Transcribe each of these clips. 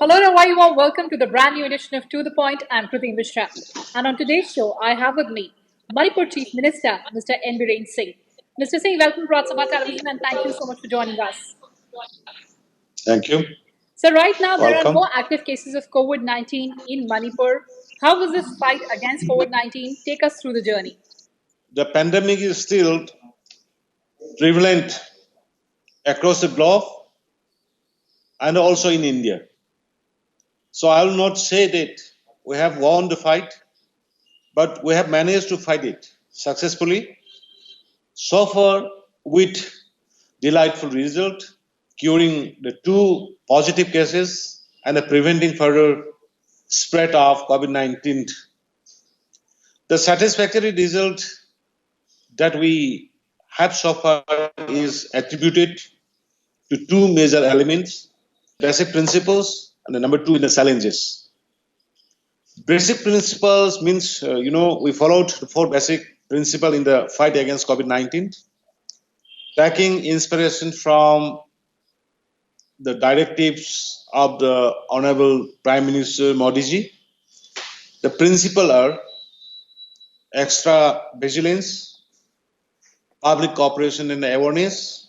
Hello and a very warm welcome to the brand new edition of To The Point. I'm Kriti Mishra. And on today's show, I have with me Manipur Chief Minister, Mr. N. Biren Singh. Mr. Singh, welcome to Sabha television and thank you so much for joining us. Thank you. So, right now, there are Welcome. no active cases of COVID 19 in Manipur. How was this fight against COVID 19? Take us through the journey. The pandemic is still prevalent across the globe and also in India. So I will not say that we have won the fight, but we have managed to fight it successfully. So far, with delightful result, curing the 2 positive cases and preventing further spread of COVID-19. The satisfactory result that we have so far is attributed to 2 major elements: basic principles and the number 2 in the challenges. Basic principles means, we followed the 4 basic principles in the fight against COVID-19, taking inspiration from the directives of the Honorable Prime Minister Modi ji. The principles are extra vigilance, public cooperation and awareness,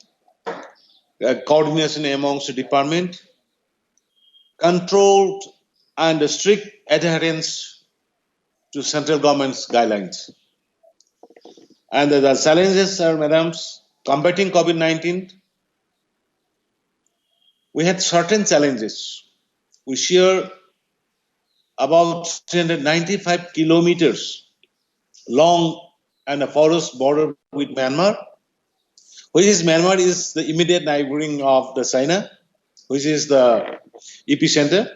coordination amongst the department, controlled and strict adherence to central government's guidelines. And the challenges are, madams, combating COVID-19. We had certain challenges. We share about 395 kilometers long and a forest border with Myanmar, Myanmar is the immediate neighboring of the China, which is the epicenter,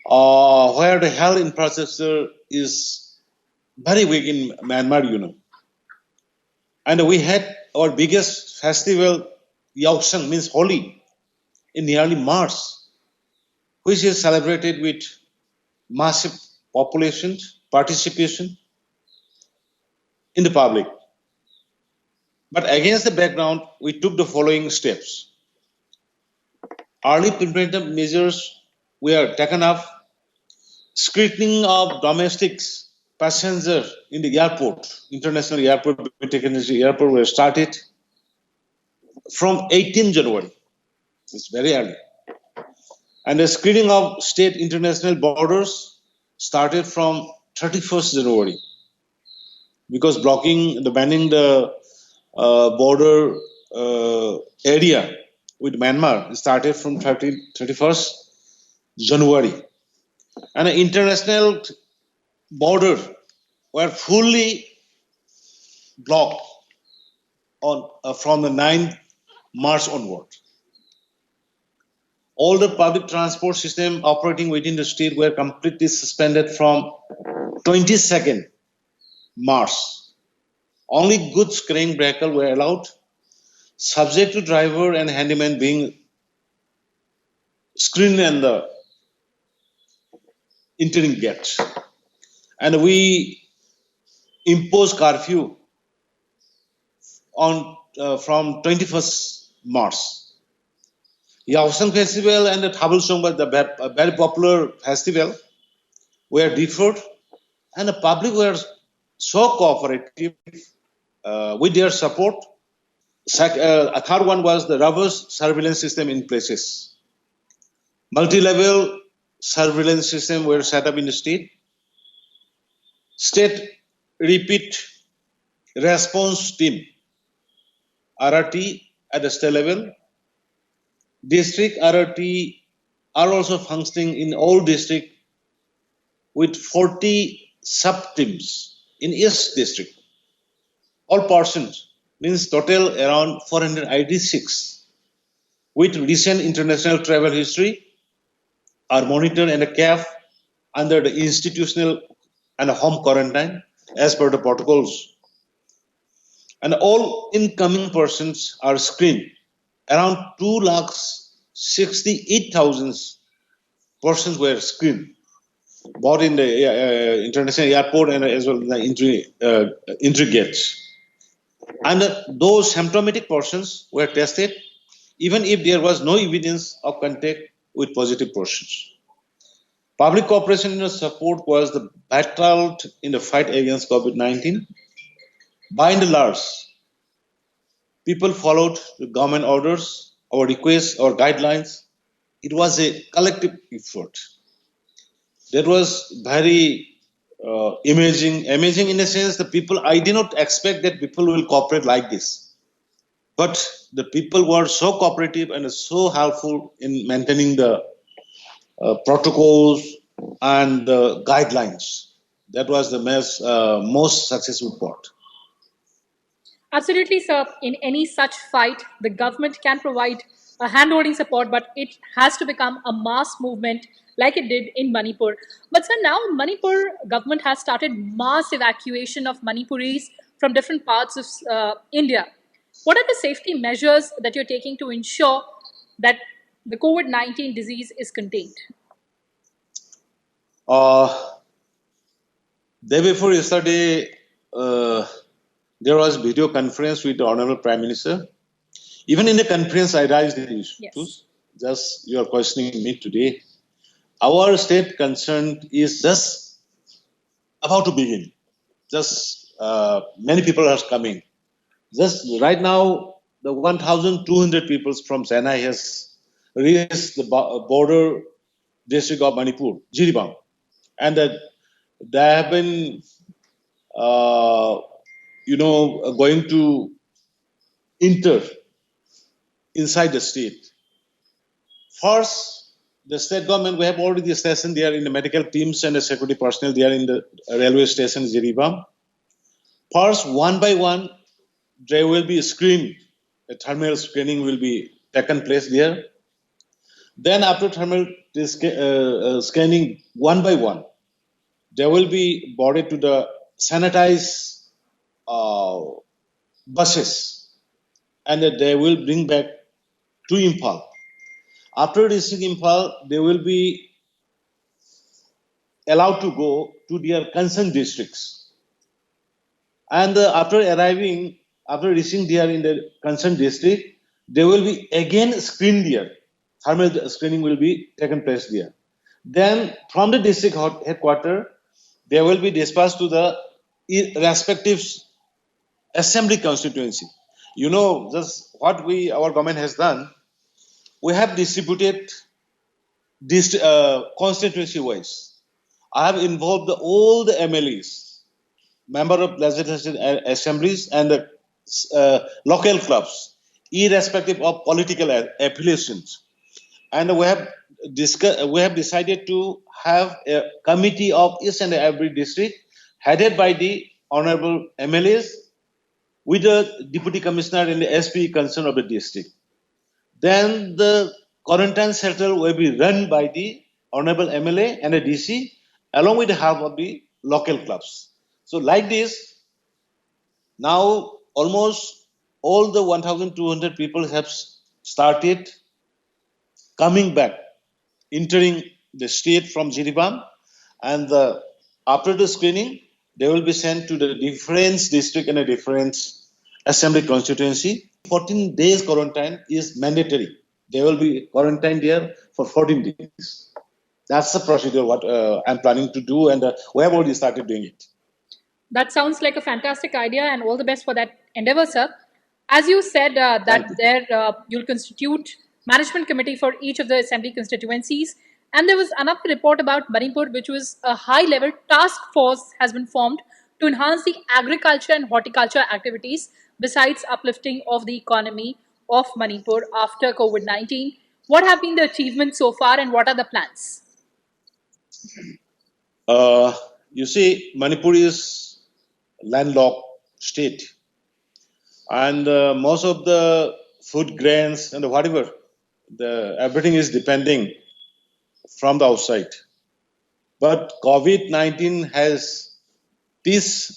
where the health infrastructure is very weak in Myanmar, And we had our biggest festival, Yaosheng, means Holi, in nearly March, which is celebrated with massive population participation in the public. But against the background, we took the following steps. Early preventive measures were taken up. Screening of domestic passengers in the airport, international airport, international airport were started from 18 January. It's very early. And the screening of state international borders started from 31st January. Because banning the border area with Myanmar started from 31st January. And the international border were fully blocked from the 9th March onward. All the public transport system operating within the state were completely suspended from 22nd March. Only goods carrying vehicle were allowed, subject to driver and handyman being screened in the entering gate. And we imposed curfew on from 21st March. Yaosheng Festival and the Thabulsong, the very popular festival, were deferred, and the public were so cooperative with their support. A third one was the reverse surveillance system in places. Multi-level surveillance system were set up in the state. State repeat response team, RRT at the state level. District RRT are also functioning in all districts with 40 sub-teams in each district. All persons means total around 486 with recent international travel history are monitored and kept under the institutional and home quarantine as per the protocols. And all incoming persons are screened. Around 268,000 persons were screened, both in the international airport and as well as the entry gates. And those symptomatic persons were tested, even if there was no evidence of contact with positive portions. Public cooperation and support was the battle in the fight against COVID-19. By and large, people followed the government orders, our requests, our guidelines. It was a collective effort. That was very amazing in a sense. The people, I did not expect that people will cooperate like this. But the people were so cooperative and so helpful in maintaining the protocols and the guidelines. That was the most successful part. Absolutely, sir. In any such fight, the government can provide a hand-holding support, but it has to become a mass movement like it did in Manipur. But sir, now Manipur government has started mass evacuation of Manipuris from different parts of India. What are the safety measures that you're taking to ensure that the COVID-19 disease is contained? Day before yesterday, there was video conference with the Honorable Prime Minister. Even in the conference, I raised the issues. Yes. Just you are questioning me today. Our state concern is just about to begin. Just many people are coming. Just right now, the 1,200 people from Chennai has reached the border district of Manipur, Jiribam, and they have been, going to enter inside the state. First, the state government, we have already stationed there in the medical teams and the security personnel there in the railway station, Jiribam. First, one by one, they will be screened. A thermal screening will be taken place there. Then after thermal scanning, one by one, they will be boarded to the sanitized buses, and they will bring back to Imphal. After reaching Imphal, they will be allowed to go to their concerned districts. And after reaching there in the concerned district, they will be again screened there. Thermal screening will be taken place there. Then from the district headquarters, they will be dispatched to the respective assembly constituency. You know, just what our government has done, we have distributed this constituency wise. I have involved all the MLAs, member of legislative assemblies, and the local clubs, irrespective of political affiliations. And we have decided to have a committee of each and every district headed by the honorable MLAs with the deputy commissioner and the SP concerned of the district. Then the quarantine center will be run by the honorable MLA and the DC along with the help of the local clubs. So like this, now almost all the 1,200 people have started coming back, entering the state from Jiribam, and after the screening, they will be sent to the different district and a different assembly constituency. 14 days quarantine is mandatory. They will be quarantined there for 14 days. That's the procedure what I'm planning to do, and we have already started doing it. That sounds like a fantastic idea, and all the best for that endeavor, sir. As you said, you'll constitute management committee for each of the assembly constituencies, and there was another report about Manipur, which was a high-level task force has been formed to enhance the agriculture and horticulture activities, besides uplifting of the economy of Manipur after COVID-19. What have been the achievements so far, and what are the plans? You see, Manipur is landlocked state, and most of the food grains and whatever, everything is depending from the outside. But COVID-19 has teach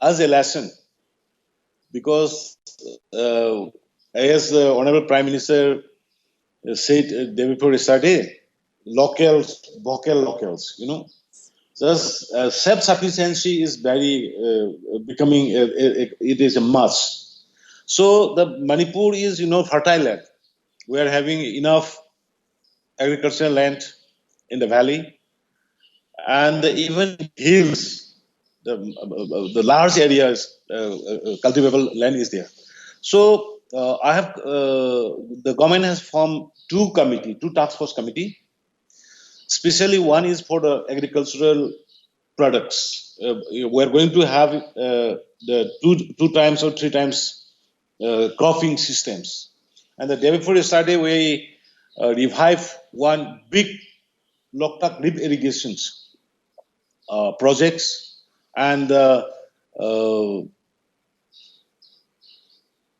us a lesson, because as the Honorable Prime Minister said day before yesterday, locals, vocal locals, just self-sufficiency is very becoming, it is a must. So the Manipur is, fertile land. We are having enough agricultural land in the valley, and even hills, the large areas, cultivable land is there. So the government has formed two task force committee. Especially one is for the agricultural products. We're going to have the two times or three times cropping systems. And the day before yesterday, we revived one big Loktak drip irrigations projects, and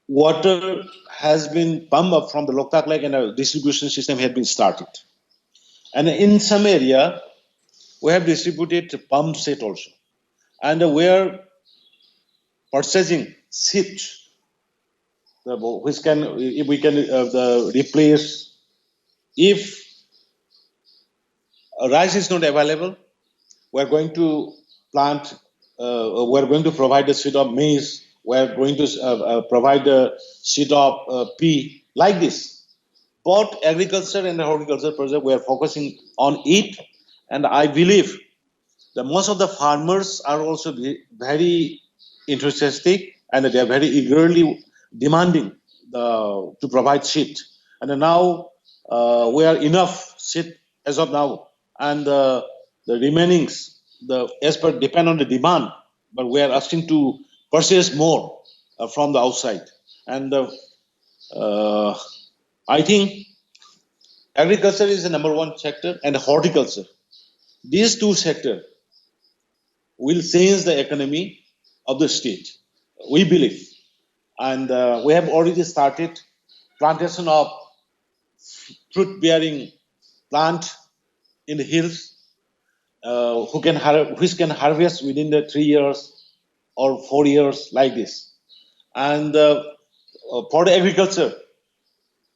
water has been pumped up from the Loktak Lake, and a distribution system had been started. And in some area, we have distributed pump set also, and we are purchasing seed, which can, if we can replace, if rice is not available, we're going to plant, we're going to provide the seed of maize, we're going to provide the seed of pea, like this. Both agriculture and the horticulture project, we are focusing on it, and I believe that most of the farmers are also very enthusiastic, and they are very eagerly demanding to provide seed. And now we are enough seed as of now, and the remainings, as per depend on the demand, but we are asking to purchase more from the outside. And I think agriculture is the number one sector, and horticulture. These two sectors will change the economy of the state, we believe. And we have already started plantation of fruit-bearing plant in the hills, which can harvest within the 3 years or 4 years, like this. And for the agriculture,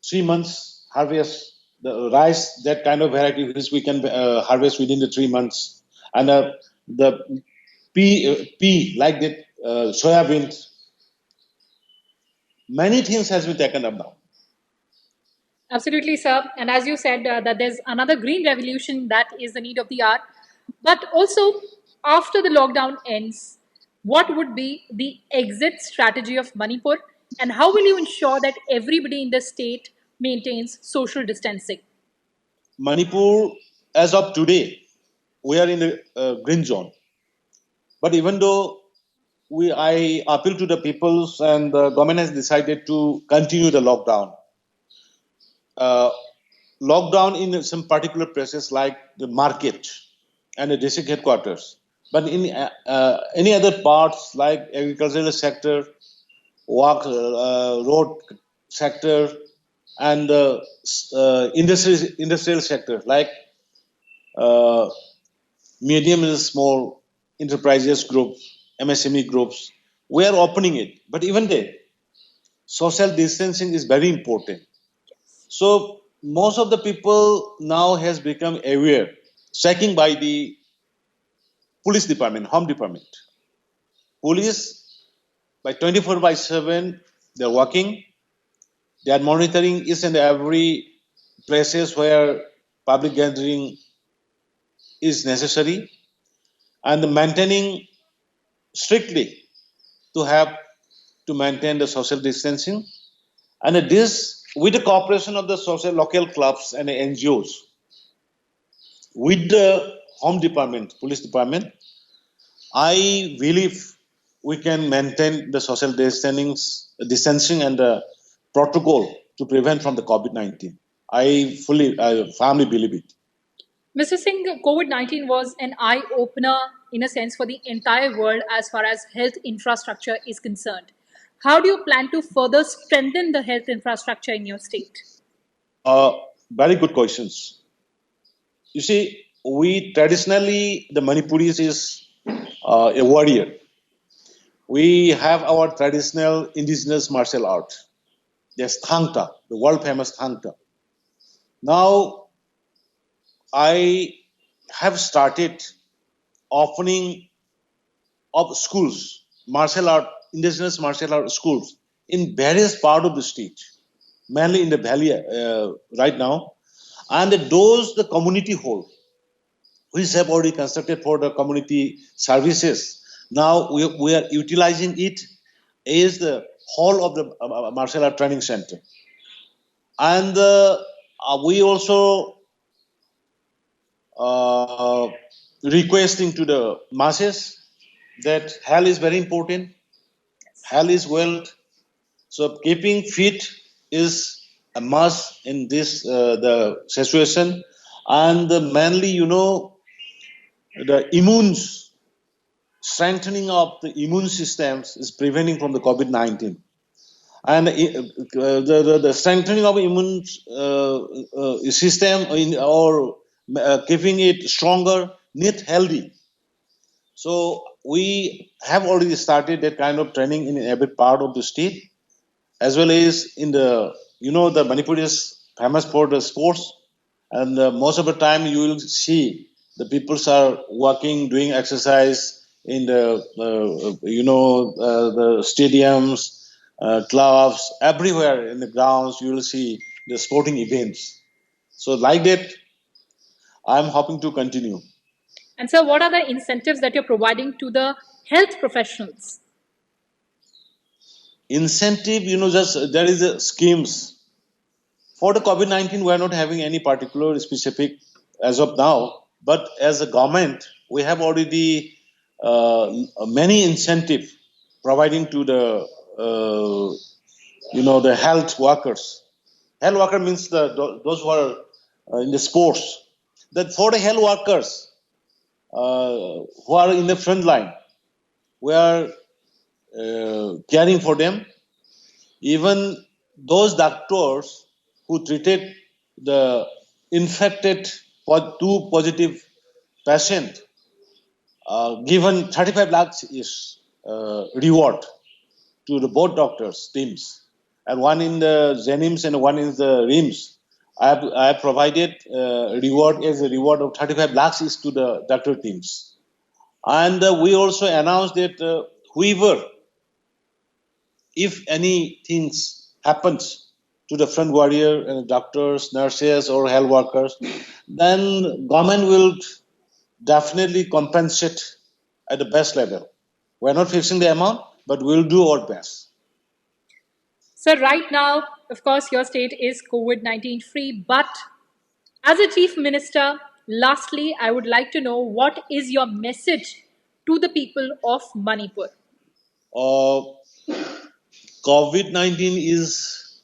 3 months harvest the rice, that kind of variety which we can harvest within the 3 months. And the pea like that, soya beans, many things has been taken up now. Absolutely, sir. And as you said, that there's another green revolution that is the need of the hour. But also, after the lockdown ends, what would be the exit strategy of Manipur? And how will you ensure that everybody in the state maintains social distancing? Manipur, as of today, we are in the green zone. But even though I appeal to the peoples, and the government has decided to continue the lockdown. Lockdown in some particular places like the market and the district headquarters. But in any other parts like agricultural sector, road sector, and industrial sector like uh, medium and small enterprises groups, MSME groups, we are opening it. But even there, social distancing is very important. So most of the people now has become aware, checking by the police department, home department. Police by 24 by 7, they're working. They are monitoring each and every places where public gathering is necessary, and maintaining strictly to have to maintain the social distancing. And this, with the cooperation of the social local clubs and the NGOs, with the home department, police department, I believe we can maintain the social distancing and the protocol to prevent from the COVID-19. I firmly believe it. Mr. Singh, COVID 19 was an eye opener, in a sense, for the entire world as far as health infrastructure is concerned. How do you plan to further strengthen the health infrastructure in your state? Very good questions. You see, we traditionally, the Manipuris is a warrior. We have our traditional indigenous martial art. There's Thangta, the world famous Thangta. Now, I have started opening of schools, martial art, indigenous martial art schools in various part of the state, mainly in the valley right now. and those the community hall, which have already constructed for the community services. Now we are utilizing it as the hall of the martial art training center. And we also uh, requesting to the masses that health is very important. Health is wealth. So keeping fit is a must in this the situation. And mainly, the strengthening of the immune systems is preventing from the COVID-19. And the strengthening of immune system or keeping it stronger need healthy. So we have already started that kind of training in every part of the state, as well as in the Manipur is famous for the sports, and most of the time you will see the people are working, doing exercise in the stadiums, clubs, everywhere in the grounds. You will see the sporting events. So like that, I'm hoping to continue. And so, what are the incentives that you're providing to the health professionals? Incentive, just there is schemes for the COVID-19. We are not having any particular specific as of now, but as a government, we have already many incentive providing to the health workers. Health worker means those who are in the sports. That for the health workers who are in the front line, we are caring for them. Even those doctors who treated the infected two positive patient, given 35 lakhs is reward to the both doctors teams, and one in the Zenims and one in the Rims. I have provided reward as a reward of 35 lakhs is to the doctor teams, and we also announced that whoever, if any things happens to the front warrior and doctors, nurses, or health workers, then government will definitely compensate at the best level. We're not fixing the amount, but we'll do our best. So, right now, of course, your state is COVID-19 free, but as a chief minister, lastly, I would like to know what is your message to the people of Manipur? Uh, COVID-19 is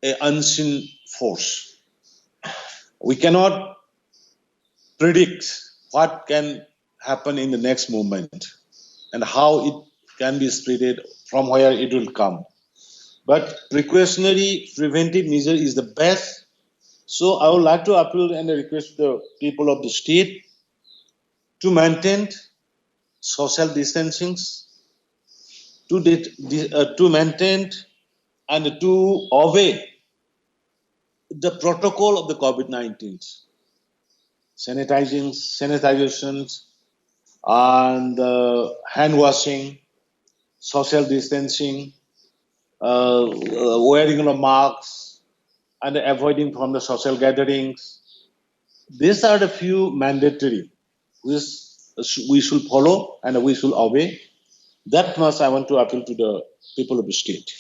an unseen force. We cannot predict what can happen in the next moment and how it can be spreaded, from where it will come. But precautionary preventive measure is the best. So I would like to appeal and request the people of the state to maintain social distancing, to maintain and to obey the protocol of the COVID-19, sanitizations, and hand washing, social distancing, wearing of masks, and avoiding from the social gatherings. These are the few mandatory which we should follow and we should obey. That much I want to appeal to the people of the state.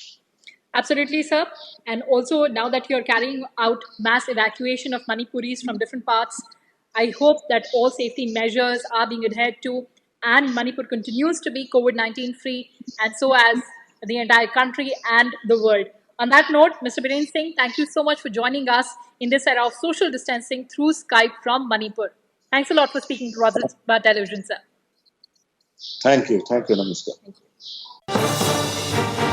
Absolutely, sir. And also, now that you're carrying out mass evacuation of Manipuris from different parts, I hope that all safety measures are being adhered to and Manipur continues to be COVID-19 free, and so as the entire country and the world. On that note, Mr. Biren Singh, thank you so much for joining us in this era of social distancing through Skype from Manipur. Thanks a lot for speaking to Rajya Television, sir. Thank you. Thank you. Namaskar. Thank you.